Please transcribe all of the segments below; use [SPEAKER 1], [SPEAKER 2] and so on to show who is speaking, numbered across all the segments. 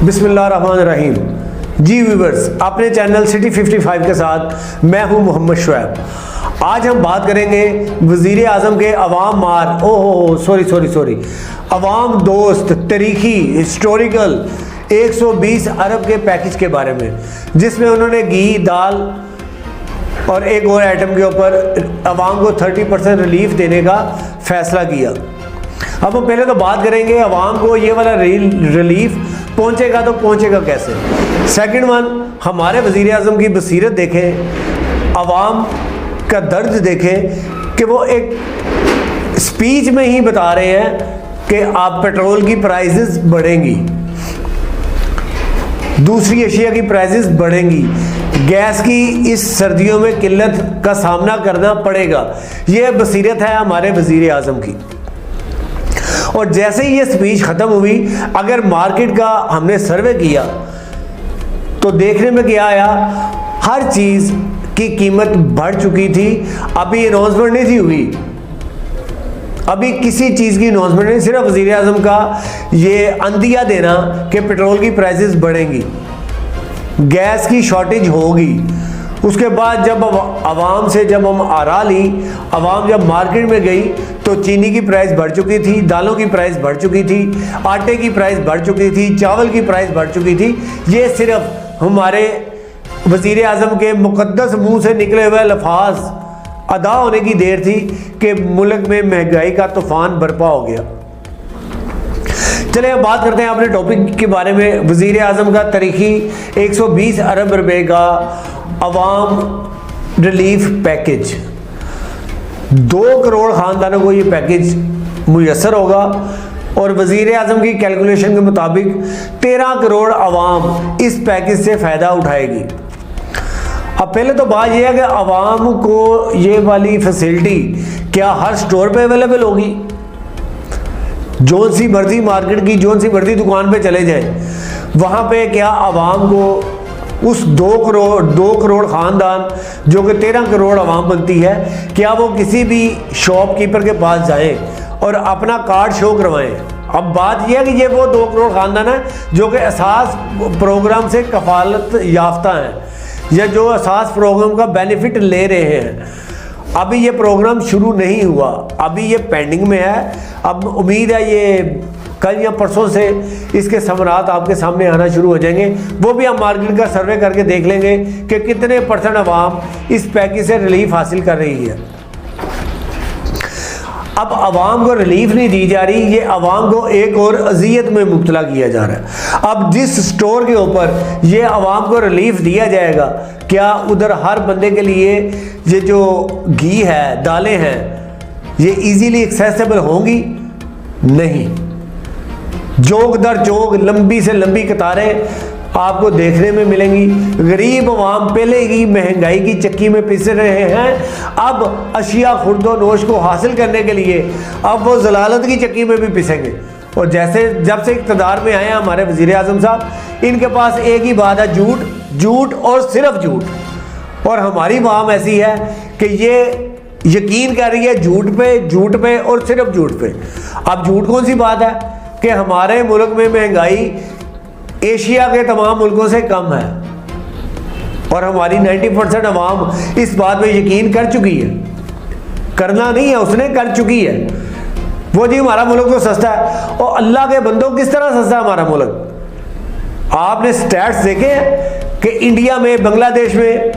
[SPEAKER 1] बिस्मिल्लाहिर्रहमानिर्रहीम। जी व्यूवर्स, अपने channel city 55 के साथ मैं हूं मोहम्मद शुएब। आज हम बात करेंगे वज़ीर आज़म के अवाम मार सॉरी अवाम दोस्त तरीखी हिस्टोरिकल 120 अरब के पैकेज के बारे में, जिसमें उन्होंने घी, दाल और एक और आइटम के ऊपर अवाम को 30% रिलीफ देने का फैसला किया। अब हम पहले तो बात करेंगे अवाम को ये वाला रिलीफ पहुंचेगा तो पहुंचेगा कैसे। सेकंड वन, हमारे वज़ीर आज़म की बसीरत देखें, अवाम का दर्द देखें कि वो एक स्पीच में ही बता रहे हैं कि आप पेट्रोल की प्राइसेस बढ़ेंगी, दूसरी एशिया की प्राइसेस बढ़ेंगी, गैस की इस सर्दियों में किल्लत का सामना करना पड़ेगा। ये बसीरत है हमारे वज़ीर आज़म की। और जैसे ही ये स्पीच ख़त्म हुई, अगर मार्केट का हमने सर्वे किया तो देखने में क्या आया, हर चीज़ की कीमत बढ़ चुकी थी। अभी अनाउंसमेंट नहीं थी हुई, अभी किसी चीज़ की अनाउंसमेंट नहीं, सिर्फ वज़ीर आज़म का ये अंदिया देना कि पेट्रोल की प्राइसेस बढ़ेंगी, गैस की शॉर्टेज होगी। उसके बाद जब आवाम से जब हम आरा ली, आवाम जब मार्केट में गई तो चीनी की प्राइस बढ़ चुकी थी, दालों की प्राइस बढ़ चुकी थी, आटे की प्राइस बढ़ चुकी थी, चावल की प्राइस बढ़ चुकी थी। ये सिर्फ हमारे वज़ीर आज़म के मुक़द्दस मुंह से निकले हुए लफ्ज़ अदा होने की देर थी कि मुल्क में महंगाई का तूफ़ान बर्पा हो गया। चलिए अब बात करते हैं अपने टॉपिक के बारे में। वज़ीर आज़म का तारीखी 120 अरब रुपए का अवाम रिलीफ पैकेज, 2 करोड़ ख़ानदानों को ये पैकेज मुयस्सर होगा और वज़ीर आज़म की कैलकुलेशन के मुताबिक 13 करोड़ अवाम इस पैकेज से फ़ायदा उठाएगी। अब पहले तो बात यह है कि अवाम को ये वाली फैसिलिटी क्या हर स्टोर पे अवेलेबल होगी? जोन सी मर्जी मार्केट की जोन सी मर्जी दुकान पे चले जाएं, वहाँ पे क्या अवाम को उस 2 करोड़ ख़ानदान जो कि 13 करोड़ अवाम बनती है, क्या वो किसी भी शॉपकीपर के पास जाएं और अपना कार्ड शो करवाएं? अब बात यह है कि ये वो 2 करोड़ ख़ानदान है जो कि एहसास प्रोग्राम से कफालत याफ्ता हैं या जो एहसास प्रोग्राम का बेनिफिट ले रहे हैं। अभी ये प्रोग्राम शुरू नहीं हुआ, अभी ये पेंडिंग में है। अब उम्मीद है ये कल या परसों से इसके समरात आपके सामने आना शुरू हो जाएंगे। वो भी हम मार्केट का सर्वे करके देख लेंगे कि कितने % अवाम इस पैकेज से रिलीफ हासिल कर रही है। अब अवाम को रिलीफ नहीं दी जा रही, ये अवाम को एक और अजियत में मुब्तला किया जा रहा है। अब जिस स्टोर के ऊपर ये अवाम को रिलीफ दिया जाएगा, क्या उधर हर बंदे के लिए ये जो घी है, दालें हैं, ये इजीली एक्सेसिबल होंगी? नहीं। जोग दर जोग, लंबी से लंबी कतारें आपको देखने में मिलेंगी। गरीब अवाम पहले ही महंगाई की चक्की में पिस रहे हैं, अब अशिया खुर्दो नोश को हासिल करने के लिए अब वो जलालत की चक्की में भी पिसेंगे। और जैसे जब से इक़्तिदार में आए हैं हमारे वज़ीर आज़म साहब, इनके पास एक ही बात है, झूठ, झूठ और सिर्फ झूठ। और हमारी अवाम ऐसी है कि ये यकीन कर रही है झूठ पे और सिर्फ झूठ पे। अब झूठ कौन सी बात है कि हमारे मुल्क में महंगाई एशिया के तमाम मुल्कों से कम है और हमारी 90% अवाम इस बात पे यकीन कर चुकी है। करना नहीं है, उसने कर चुकी है। वो जी हमारा मुल्क तो सस्ता है, और अल्लाह के बंदों किस तरह सस्ता है हमारा मुल्क? आपने स्टैट्स देखे कि इंडिया में, बांग्लादेश में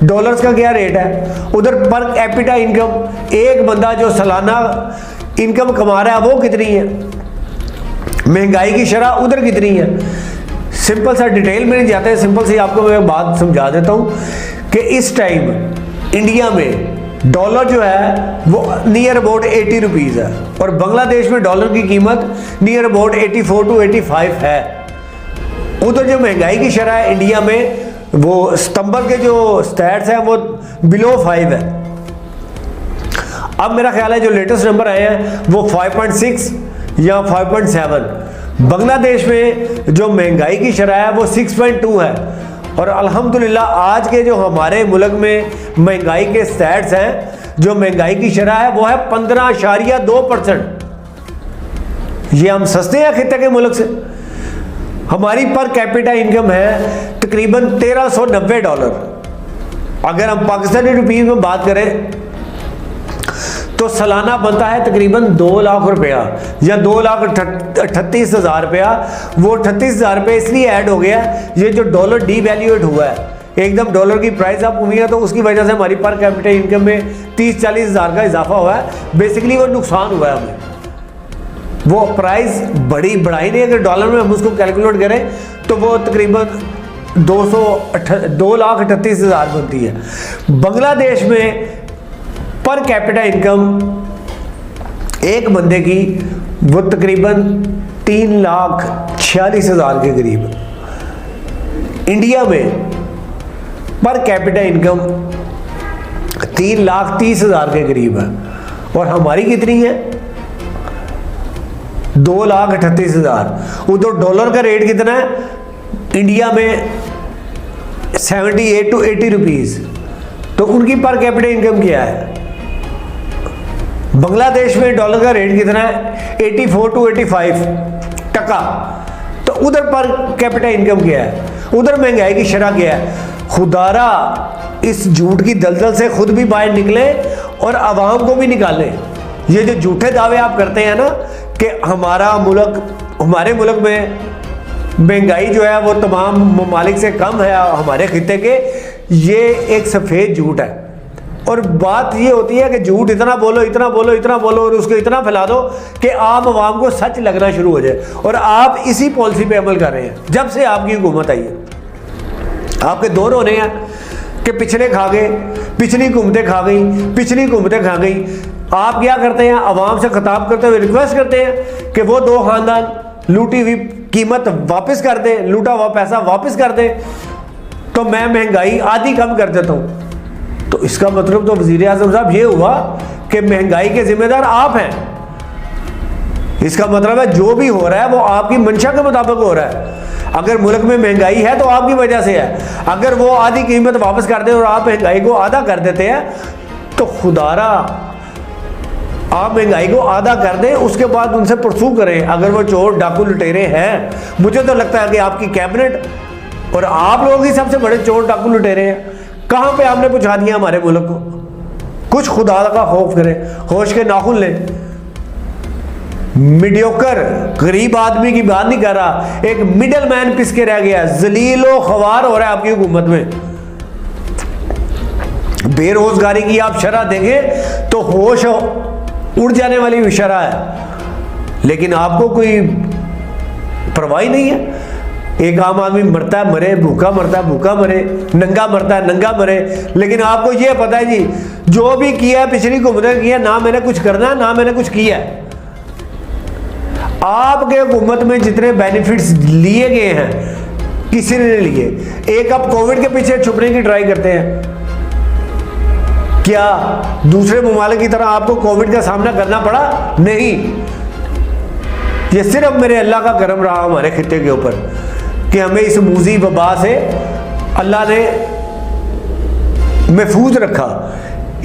[SPEAKER 1] डॉलर्स का क्या रेट है, उधर पर कैपिटा इनकम, एक बंदा जो सालाना इनकम कमा रहा है वो कितनी है, महंगाई की शरह उधर कितनी है। सिंपल सा डिटेल में नहीं जाते, सिंपल सी आपको मैं बात समझा देता हूँ कि इस टाइम इंडिया में डॉलर जो है वो नियर अबाउट 80 रुपीज़ है और बांग्लादेश में डॉलर की कीमत नियर अबाउट 84 to 85 है। उधर जो महंगाई की शरह है इंडिया में, वो सितंबर के जो स्टैट्स हैं वो बिलो 5 है। अब मेरा ख्याल है जो लेटेस्ट नंबर आए हैं वो 5.6 या 5.7। बांग्लादेश में जो महंगाई की शरह है वो 6.2 है। और अल्हम्दुलिल्लाह आज के जो हमारे मुल्क में महंगाई के स्टैट्स हैं, जो महंगाई की शरह है वो है 15.2%। ये हम सस्ते हैं खित्ते के मुल्क से। हमारी पर कैपिटा इनकम है तकरीबन $1390। अगर हम पाकिस्तानी रुपये में बात करें तो सालाना बनता है तकरीबन 2 लाख रुपया या 2,38,000 रुपया। वो 38,000 रुपये इसलिए ऐड हो गया, ये जो डॉलर डीवैल्यूएट हुआ है एकदम, डॉलर की प्राइस अप हुई है, तो उसकी वजह से हमारी पर कैपिटा इनकम में 30-40 हज़ार का इजाफा हुआ है। बेसिकली वो नुकसान हुआ है हमें, वो प्राइस बढ़ाई नहीं। अगर डॉलर में हम उसको कैलकुलेट करें तो वो तकरीबन 2,38,000 बनती है। बांग्लादेश में पर कैपिटा इनकम एक बंदे की वो तकरीबन 3,46,000 के करीब। इंडिया में पर कैपिटा इनकम 3,30,000 के करीब है, और हमारी कितनी है 2,38,000। उधर डॉलर का रेट कितना है इंडिया में 78 to 80 रुपीज़, तो उनकी पर कैपिटा इनकम क्या है। बांग्लादेश में डॉलर का रेट कितना है 84 to 85 टका, तो उधर पर कैपिटा इनकम क्या है, उधर महंगाई की शरह क्या है। खुदारा इस झूठ की दलदल से खुद भी बाहर निकले और आवाम को भी निकालें। ये जो झूठे दावे आप करते हैं ना कि हमारे मुल्क में महंगाई जो है वो तमाम ममालिक से कम है हमारे खिते के, ये एक सफ़ेद झूठ है। और बात ये होती है कि झूठ इतना बोलो और उसको इतना फैला दो कि आम आवाम को सच लगना शुरू हो जाए। और आप इसी पॉलिसी पे अमल कर रहे हैं जब से आपकी हुकूमत आई है। आपके दो रोने हैं कि पिछले खा गए, पिछली हुकूमतें खा गई। आप क्या करते हैं, आवाम से खिताब करते हुए रिक्वेस्ट करते हैं कि वो दो खानदान लूटी हुई कीमत वापस कर दें, लूटा हुआ पैसा वापस कर दें, तो मैं महंगाई आधी कम कर देता हूँ। तो इसका मतलब तो वज़ीर आज़म साहब ये हुआ कि महंगाई के जिम्मेदार आप हैं। इसका मतलब है जो भी हो रहा है वो आपकी मंशा के मुताबिक हो रहा है। अगर मुल्क में महंगाई है तो आपकी वजह से है। अगर वो आधी कीमत वापस कर दें और आप महंगाई को आधा कर देते हैं तो खुदारा आप महंगाई को आधा कर दें, उसके बाद उनसे परसू करें। अगर वो चोर डाकू लुटेरे हैं, मुझे तो लगता है कि आपकी कैबिनेट और आप लोग ही सबसे बड़े चोर डाकू लुटेरे हैं। कहाँ पे आपने पहुँचा दिया हमारे मुल्क को। कुछ खुदा का खौफ करें, होश के नाखून लें। मीडियोकर गरीब आदमी की बात नहीं कर रहा, एक मिडल मैन पिस के रह गया, जलीलो खवार हो रहा है आपकी हुकूमत में। बेरोजगारी की आप शरह देंगे तो होश उड़ जाने वाली शरह है, लेकिन आपको कोई परवाह नहीं है। एक आम आदमी मरता है मरे, भूखा मरता है भूखा मरे, नंगा मरता है नंगा मरे, लेकिन आपको ये पता है जी जो भी किया है पिछली हुकूमतें किया, ना मैंने कुछ करना है ना मैंने कुछ किया है। आपके हुकूमत में जितने बेनिफिट्स लिए गए हैं किसी ने नहीं लिए। एक आप कोविड के पीछे छुपने की ट्राई करते हैं। क्या दूसरे ममालिक की तरह आपको कोविड का सामना करना पड़ा? नहीं, ये सिर्फ मेरे अल्लाह का करम रहा हमारे खित्ते के ऊपर कि हमें इस मूजी वबा से अल्लाह ने महफूज रखा।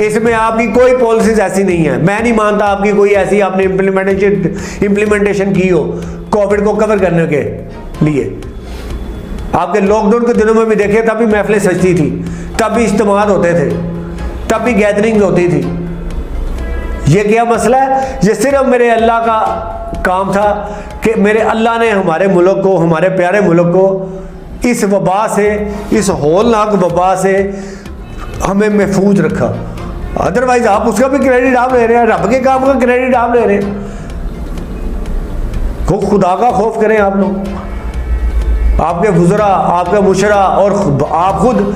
[SPEAKER 1] इसमें आपकी कोई पॉलिसीज ऐसी नहीं है। मैं नहीं मानता आपकी कोई ऐसी आपने इम्प्लीमेंटेशन की हो कोविड को कवर करने के लिए। आपके लॉकडाउन के दिनों में भी देखे, तब भी महफिलें सजती थी, तब भी इज्तिमात होते थे, तब भी गैदरिंग होती थी। ये क्या मसला है? ये सिर्फ मेरे अल्लाह का काम था कि मेरे अल्लाह ने हमारे मुल्क को, हमारे प्यारे मुल्क को इस वबा से, इस होलनाक वबा से हमें महफूज रखा। अदरवाइज आप उसका भी क्रेडिट आप ले रहे हैं, रब के काम का क्रेडिट आप ले रहे हैं। खुदा का खौफ करें आप लोग, आपके वुज़रा, आपका मुशरा और आप खुद।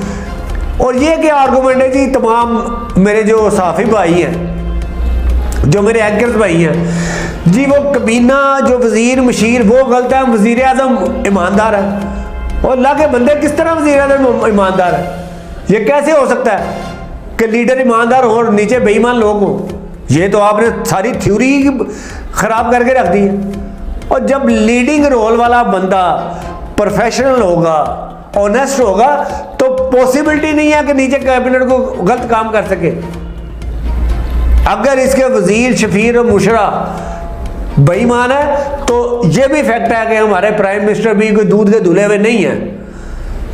[SPEAKER 1] और ये क्या आर्गूमेंट है जी, तमाम मेरे जो सहाफ़ी भाई हैं, जो मेरे एंकर्स भाई हैं जी, वो कबीना जो वज़ीर मशीर वो गलत है, वज़ीर आज़म ईमानदार है। और अल्लाह के बंदे किस तरह वज़ीर आज़म ईमानदार है? ये कैसे हो सकता है कि लीडर ईमानदार हो और नीचे बेईमान लोग हों? ये तो आपने सारी थ्योरी ख़राब करके रख दी है। और जब लीडिंग रोल वाला बंदा प्रोफेशनल होगा, ऑनेस्ट होगा, तो पॉसिबिलिटी नहीं है कि नीचे कैबिनेट को गलत काम कर सके। अगर इसके वजीर, शफीर और मुशरा बेईमान है। तो ये भी फैक्ट है कि हमारे प्राइम मिनिस्टर भी कोई दूध के धुले हुए नहीं है।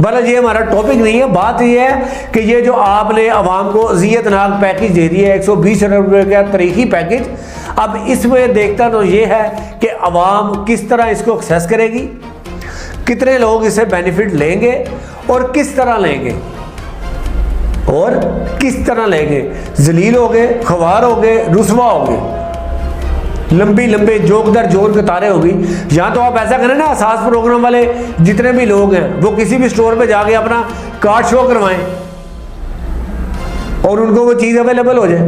[SPEAKER 1] बल्कि ये हमारा टॉपिक नहीं है। बात ये है कि ये जो आपने अवाम को अज़ियतनाक पैकेज दे दिया है 120 अरब रुपये का तारीखी पैकेज, अब इसमें देखता तो ये है कि अवाम किस तरह इसको एक्सेस करेगी, कितने लोग इससे बेनिफिट लेंगे और किस तरह लेंगे, और किस तरह लेंगे। जलील हो गए, ख्वार हो गए, रुसवा हो गए, लंबी लंबे जोक दर जोर कतारें होगी। यहाँ तो आप ऐसा करें ना, असास प्रोग्राम वाले जितने भी लोग हैं वो किसी भी स्टोर पे जाके अपना कार्ड शो करवाएं और उनको वो चीज़ अवेलेबल हो जाए।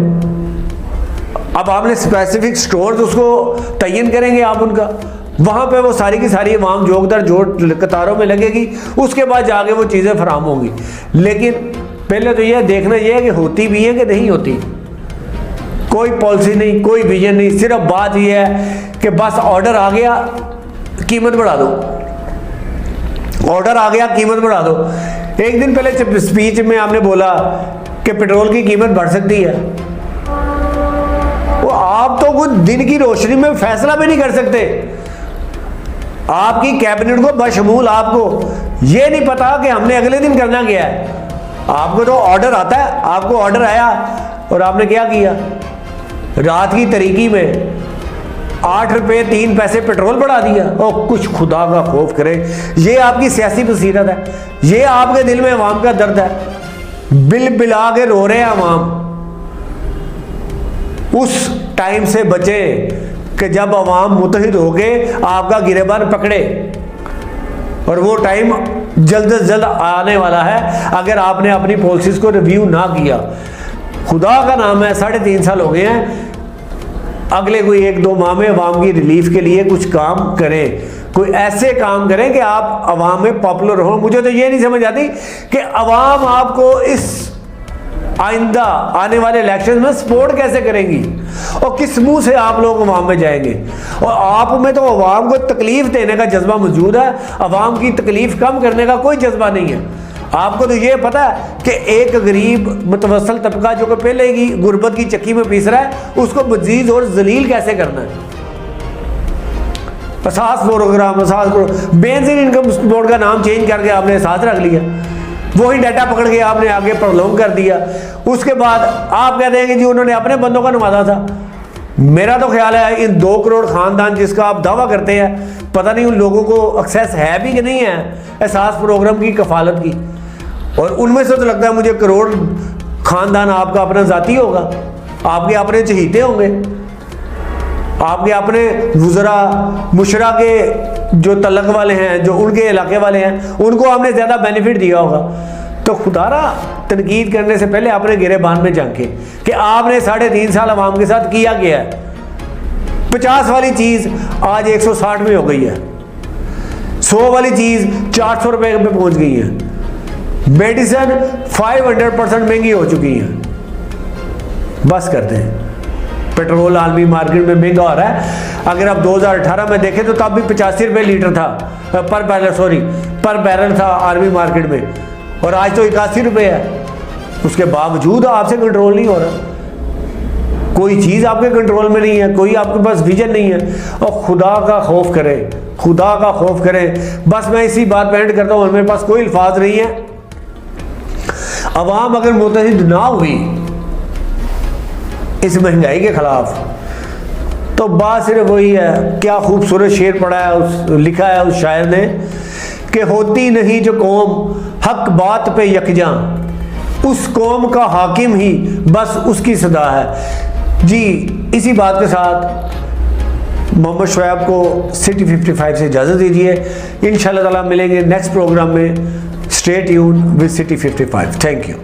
[SPEAKER 1] अब आपने स्पेसिफिक स्टोर उसको तयन करेंगे आप उनका, वहाँ पे वो सारी की सारी आवाम जोक दर जोर कतारों में लगेगी, उसके बाद जाके वो चीज़ें फराम होंगी। लेकिन पहले तो यह देखना यह है कि होती भी है कि नहीं होती। कोई पॉलिसी नहीं, कोई विजन नहीं, सिर्फ बात यह है कि बस ऑर्डर आ गया कीमत बढ़ा दो, ऑर्डर आ गया कीमत बढ़ा दो। एक दिन पहले स्पीच में आपने बोला कि पेट्रोल की कीमत बढ़ सकती है। वो आप तो कुछ दिन की रोशनी में फैसला भी नहीं कर सकते। आपकी कैबिनेट को बशमूल आपको ये नहीं पता कि हमने अगले दिन करना क्या है। आपको तो ऑर्डर आता है, आपको ऑर्डर आया और आपने क्या किया, रात की तरीकी में 8 रुपये 3 पैसे पेट्रोल बढ़ा दिया। और कुछ खुदा का खौफ करे, ये आपकी सियासी बसीरत है, ये आपके दिल में अवाम का दर्द है। बिल बिला के रो रहे हैं अवाम। उस टाइम से बचे कि जब अवाम मुतहिद होके आपका गिरेबान पकड़े, और वो टाइम जल्द से जल्द आने वाला है अगर आपने अपनी पॉलिसीज को रिव्यू ना किया। खुदा का नाम है 3.5 साल हो गए हैं, अगले कोई 1-2 माह में अवाम की रिलीफ के लिए कुछ काम करें, कोई ऐसे काम करें कि आप अवाम में पॉपुलर हो। मुझे तो ये नहीं समझ आती कि अवाम आपको इस आइंदा आने वाले इलेक्शन में सपोर्ट कैसे करेंगी और किस मुंह से आप लोग अवाम में जाएंगे। और आप में तो अवाम को तकलीफ देने का जज्बा मौजूद है, अवाम की तकलीफ कम करने का कोई जज्बा नहीं है। आपको तो ये पता है कि एक गरीब मुतवस्सिल तबका जो कि पहले ही गुर्बत की चक्की में पीस रहा है, उसको मजीद और जलील कैसे करना है। असास प्रोग्राम, बेनजीर इनकम बोर्ड का नाम चेंज करके आपने एहसास रख लिया, वही डाटा पकड़ के आपने आगे प्रलोम कर दिया। उसके बाद आप कहते हैं कि जी उन्होंने अपने बंदों का नवाजा था। मेरा तो ख्याल है इन 2 करोड़ खानदान जिसका आप दावा करते हैं, पता नहीं उन लोगों को एक्सेस है भी कि नहीं है एहसास प्रोग्राम की कफालत की। और उनमें से तो लगता है मुझे करोड़ खानदान आपका अपना जाती होगा, आपके अपने चहीते होंगे, आपके अपने वुज़रा मुशरा के जो तलक वाले हैं, जो उनके इलाके वाले हैं, उनको आपने ज़्यादा बेनिफिट दिया होगा। तो खुदारा तनकीद करने से पहले अपने गिरेबान में झांके कि आपने 3.5 साल अवाम के साथ किया गया है। 50 वाली चीज़ आज 160 में हो गई है, 100 वाली चीज़ 400 रुपये पे पहुँच गई है, मेडिसिन 500% महंगी हो चुकी है। बस करते हैं, पेट्रोल आलमी मार्केट में महंगा हो रहा है। अगर आप 2018 में देखें तो तब भी 85 रुपये लीटर था पर बैरल था आर्मी मार्केट में, और आज तो 81 रुपये है। उसके बावजूद आपसे कंट्रोल नहीं हो रहा, कोई चीज़ आपके कंट्रोल में नहीं है, कोई आपके पास विजन नहीं है। और खुदा का खौफ करें, खुदा का खौफ करें। बस मैं इसी बात पर एंड करता हूँ, मेरे पास कोई अल्फाज नहीं है। अवाम अगर मुतहिद ना हुई इस महंगाई के खिलाफ, तो बात सिर्फ वही है, क्या खूबसूरत शेर पढ़ा है, लिखा है उस शायर ने कि होती नहीं जो कौम हक बात पे यकजा, उस कौम का हाकिम ही बस उसकी सदा है। जी इसी बात के साथ मोहम्मद शुएब को सिटी 55 से इजाज़त दीजिए। इंशाअल्लाह ताला मिलेंगे नेक्स्ट प्रोग्राम में। Stay tune with city 55। Thank you.